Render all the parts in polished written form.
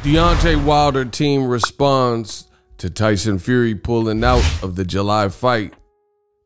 Deontay Wilder team responds to Tyson Fury pulling out of the July fight.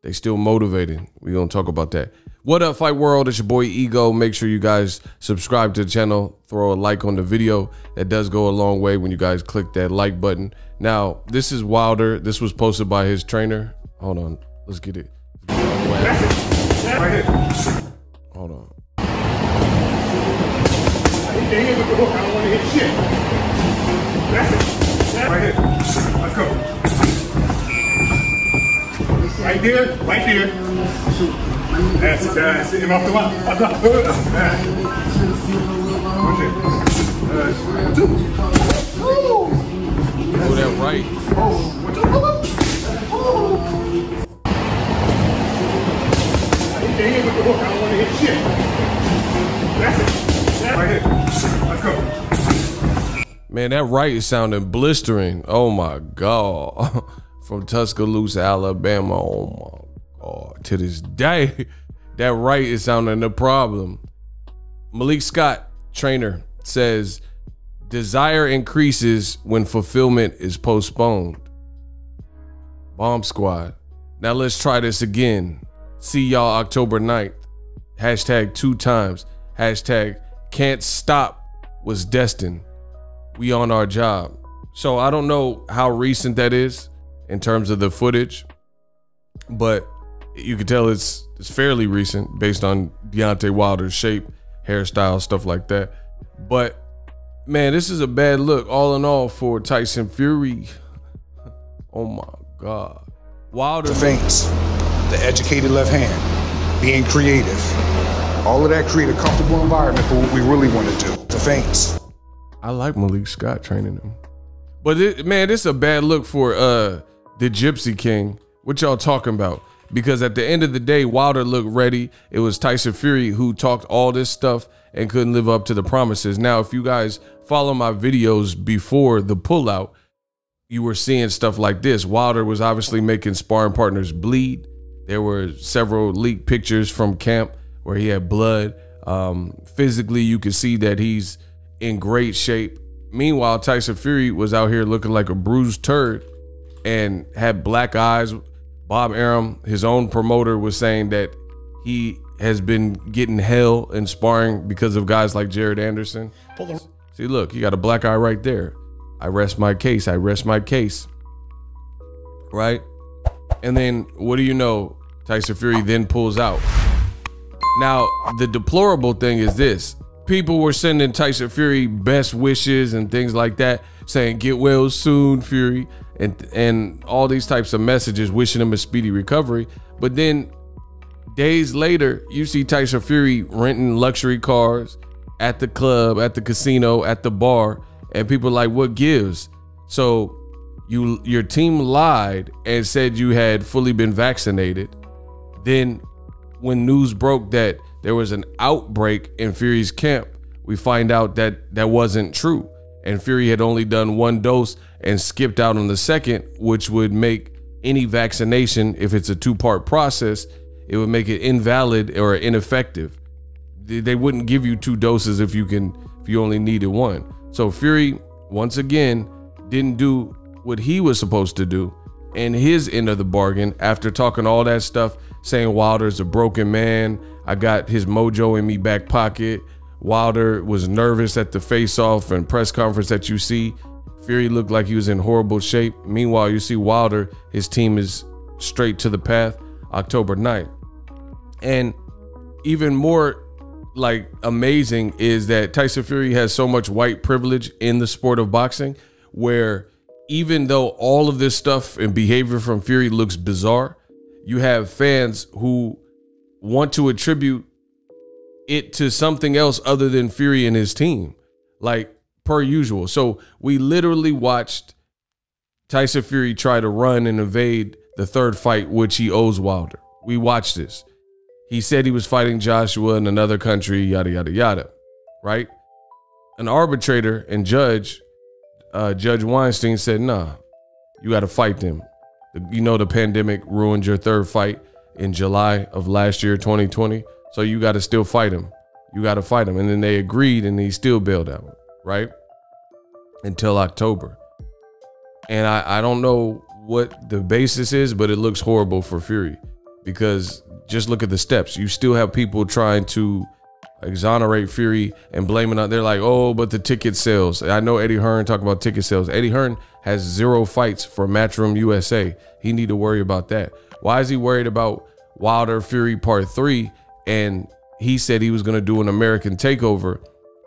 They still motivated. We're going to talk about that. What up, Fight World? It's your boy Ego. Make sure you guys subscribe to the channel. Throw a like on the video. That does go a long way when you guys click that like button. Now, this is Wilder. This was posted by his trainer. Hold on. Let's get it. Hold on. I don't want to hit shit. That's it. Right here. Let's go. Right there. Right there. That's it. That's it. Off the line. Off the line. Two. Oh, that right. I don't want to hit shit. That's it. Right here. Let's go. Man, that right is sounding blistering. Oh my God. From Tuscaloosa, Alabama. Oh my God. To this day, that right is sounding a problem. Malik Scott, trainer, says desire increases when fulfillment is postponed. Bomb Squad. Now let's try this again. See y'all October 9th. Hashtag 2 times. Hashtag can't stop was destined. We on our job. So I don't know how recent that is in terms of the footage, but you can tell it's fairly recent based on Deontay Wilder's shape, hairstyle, stuff like that. But man, this is a bad look all in all for Tyson Fury. Oh my God. Wilder. The feints, the educated left hand, being creative. All of that create a comfortable environment for what we really want to do. The feints. I like Malik Scott training him. But man, this is a bad look for the Gypsy King. What y'all talking about? Because at the end of the day, Wilder looked ready. It was Tyson Fury who talked all this stuff and couldn't live up to the promises. Now, if you guys follow my videos before the pullout, you were seeing stuff like this. Wilder was obviously making sparring partners bleed. There were several leaked pictures from camp where he had blood. Physically, you could see that he's in great shape. Meanwhile, Tyson Fury was out here looking like a bruised turd and had black eyes. Bob Arum, his own promoter, was saying that he has been getting hell in sparring because of guys like Jared Anderson. See, look, he got a black eye right there. I rest my case. I rest my case. Right? And then what do you know? Tyson Fury then pulls out. Now, the deplorable thing is this. People were sending Tyson Fury best wishes and things like that, saying get well soon, Fury, and all these types of messages, wishing him a speedy recovery. But then days later, you see Tyson Fury renting luxury cars at the club, at the casino, at the bar, and people are like, what gives? So your team lied and said you had fully been vaccinated. Then when news broke that there was an outbreak in Fury's camp, we find out that that wasn't true. And Fury had only done 1 dose and skipped out on the second, which would make any vaccination, if it's a 2-part process, it would make it invalid or ineffective. They wouldn't give you 2 doses if you only needed 1. So Fury, once again, didn't do what he was supposed to do in his end of the bargain after talking all that stuff, saying Wilder's a broken man. I got his mojo in me back pocket. Wilder was nervous at the face-off and press conference that you see. Fury looked like he was in horrible shape. Meanwhile, you see Wilder, his team is straight to the path, October 9th. And even more like amazing is that Tyson Fury has so much white privilege in the sport of boxing, where even though all of this stuff and behavior from Fury looks bizarre, you have fans who want to attribute it to something else other than Fury and his team, like per usual. So we literally watched Tyson Fury try to run and evade the 3rd fight, which he owes Wilder. We watched this. He said he was fighting Joshua in another country, yada, yada, yada, right? An arbitrator and judge, Judge Weinstein, said, nah, you got to fight them. You know, the pandemic ruined your 3rd fight in July of last year, 2020. So you got to still fight him. You got to fight him. And then they agreed and he still bailed out, right? until October. And I don't know what the basis is, but it looks horrible for Fury, because just look at the steps. You still have people trying to exonerate Fury and blame it on. They're like, oh, but the ticket sales. I know Eddie Hearn talk about ticket sales. Eddie Hearn has 0 fights for Matchroom USA. He need to worry about that. Why is he worried about Wilder Fury Part 3? And he said he was going to do an American takeover,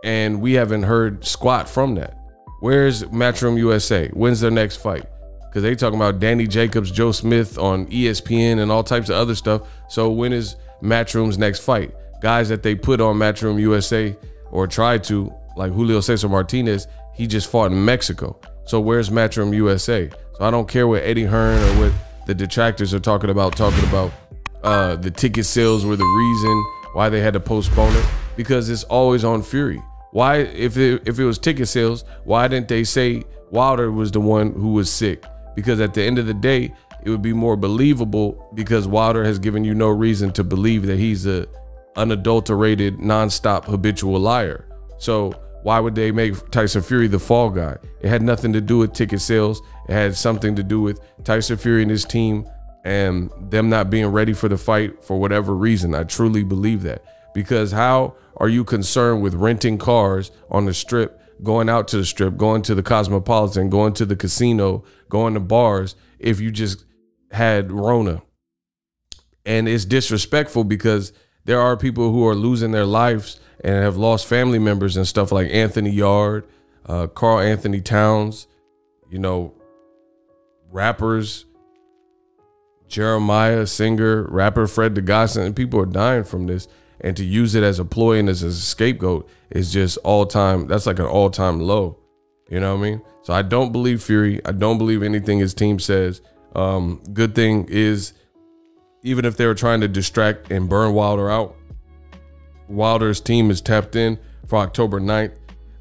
and we haven't heard squat from that. Where's Matchroom USA? When's their next fight? Because they talking about Danny Jacobs, Joe Smith on ESPN and all types of other stuff. So when is Matchroom's next fight? Guys that they put on Matchroom USA or tried to, like Julio Cesar Martinez, he just fought in Mexico. So where's Matchroom USA? So I don't care what Eddie Hearn or what the detractors are talking about the ticket sales were the reason why they had to postpone it, because it's always on Fury. Why, if it was ticket sales, why didn't they say Wilder was the one who was sick? Because at the end of the day, it would be more believable, because Wilder has given you no reason to believe that he's a unadulterated, nonstop, habitual liar. So why would they make Tyson Fury the fall guy? It had nothing to do with ticket sales. It had something to do with Tyson Fury and his team and them not being ready for the fight for whatever reason. I truly believe that. Because how are you concerned with renting cars on the strip, going out to the strip, going to the Cosmopolitan, going to the casino, going to bars, if you just had Rona? And it's disrespectful, because there are people who are losing their lives and have lost family members and stuff, like Anthony Yard, Carl Anthony Towns, you know, rappers, Jeremiah, singer, rapper Fred DeGosson, and people are dying from this. And to use it as a ploy and as a scapegoat is just all-time. That's like an all-time low. You know what I mean? So I don't believe Fury. I don't believe anything his team says. Good thing is, even if they were trying to distract and burn Wilder out, Wilder's team is tapped in for October 9th.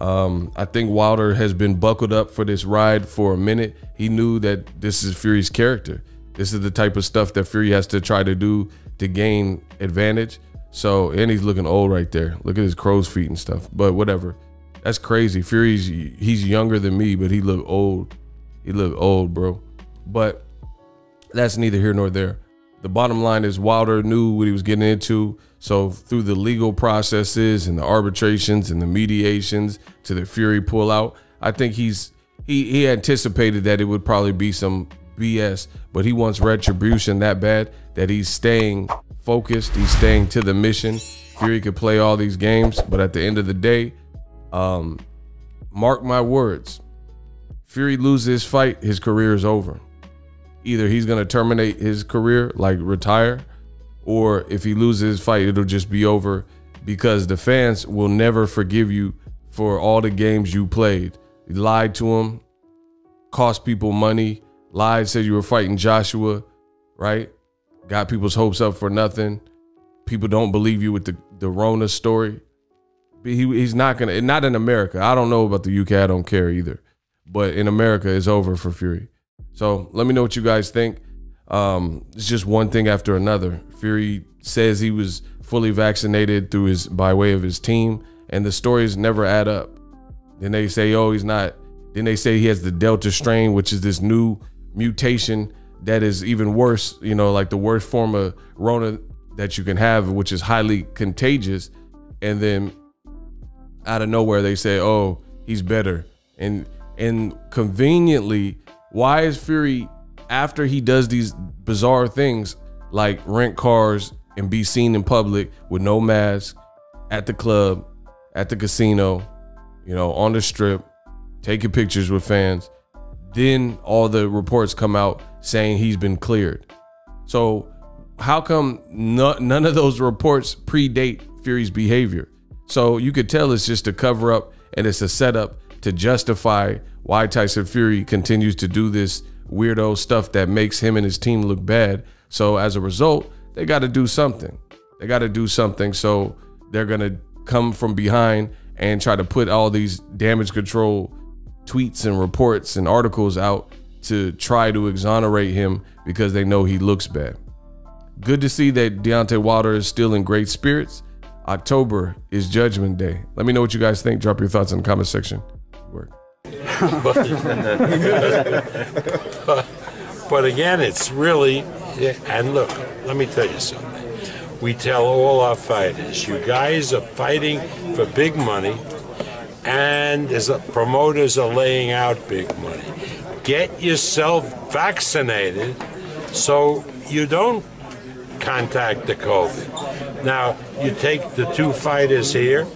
I think Wilder has been buckled up for this ride for a minute. He knew that this is Fury's character. This is the type of stuff that Fury has to try to do to gain advantage. So, and he's looking old right there. Look at his crow's feet and stuff, but whatever. That's crazy. He's younger than me, but he looked old. He looked old, bro. But that's neither here nor there. The bottom line is Wilder knew what he was getting into. So through the legal processes and the arbitrations and the mediations to the Fury pullout, I think he anticipated that it would probably be some BS, but he wants retribution that bad that he's staying focused. He's staying to the mission. Fury could play all these games, but at the end of the day, mark my words, Fury loses his fight, his career is over. Either he's going to terminate his career, like retire, or if he loses his fight, it'll just be over, because the fans will never forgive you for all the games you played. You lied to them, cost people money, lied, said you were fighting Joshua, right? Got people's hopes up for nothing. People don't believe you with the Rona story. He's not gonna, not in America. I don't know about the UK, I don't care either. But in America, it's over for Fury. So let me know what you guys think. It's just one thing after another. Fury says he was fully vaccinated by way of his team, and the stories never add up. Then they say, oh, he's not. Then they say he has the Delta strain, which is this new mutation that is even worse, you know, like the worst form of Rona that you can have, which is highly contagious. And then out of nowhere, they say, oh, he's better. And conveniently, why is Fury, after he does these bizarre things like rent cars and be seen in public with no mask at the club, at the casino, you know, on the strip, taking pictures with fans, then all the reports come out saying he's been cleared? So how come none of those reports predate Fury's behavior? So you could tell it's just a cover up, and it's a setup to justify why Tyson Fury continues to do this weirdo stuff that makes him and his team look bad. So as a result, they got to do something. They got to do something. So they're going to come from behind and try to put all these damage control tweets and reports and articles out to try to exonerate him because they know he looks bad. Good to see that Deontay Wilder is still in great spirits. October is Judgment Day. Let me know what you guys think. Drop your thoughts in the comment section. Good work. But again, it's really, and look, let me tell you something. We tell all our fighters, you guys are fighting for big money, and promoters are laying out big money. Get yourself vaccinated so you don't contact the COVID. Now, you take the two fighters here,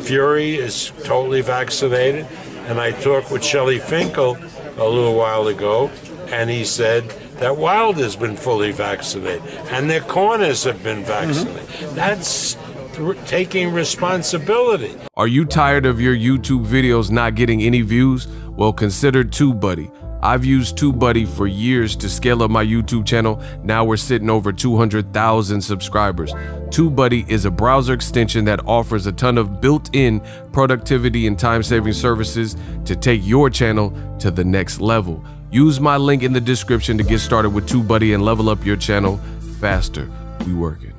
Fury is totally vaccinated, and I talked with Shelley Finkel a little while ago, and he said that Wilder's been fully vaccinated, and their corners have been vaccinated. That's taking responsibility. Are you tired of your YouTube videos not getting any views? Well, consider TubeBuddy. I've used TubeBuddy for years to scale up my YouTube channel. Now we're sitting over 200,000 subscribers. TubeBuddy is a browser extension that offers a ton of built-in productivity and time-saving services to take your channel to the next level. Use my link in the description to get started with TubeBuddy and level up your channel faster. We working.